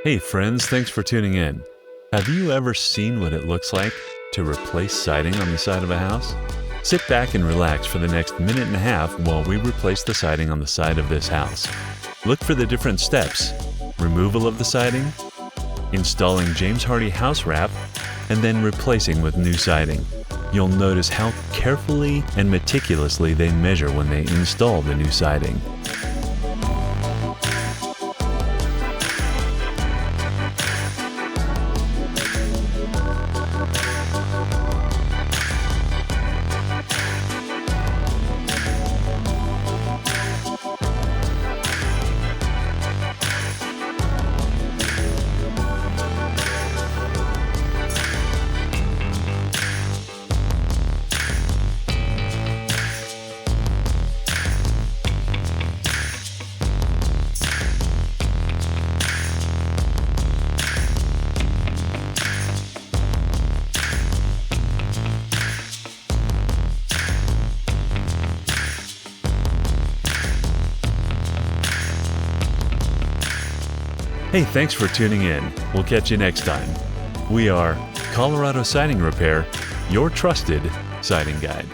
Hey friends, thanks for tuning in. Have you ever seen what it looks like to replace siding on the side of a house? Sit back and relax for the next minute and a half while we replace the siding on the side of this house. Look for the different steps: removal of the siding, installing James Hardie house wrap, and then replacing with new siding. You'll notice how carefully and meticulously they measure when they install the new siding. Hey, thanks for tuning in. We'll catch you next time. We are Colorado Siding Repair, your trusted siding guide.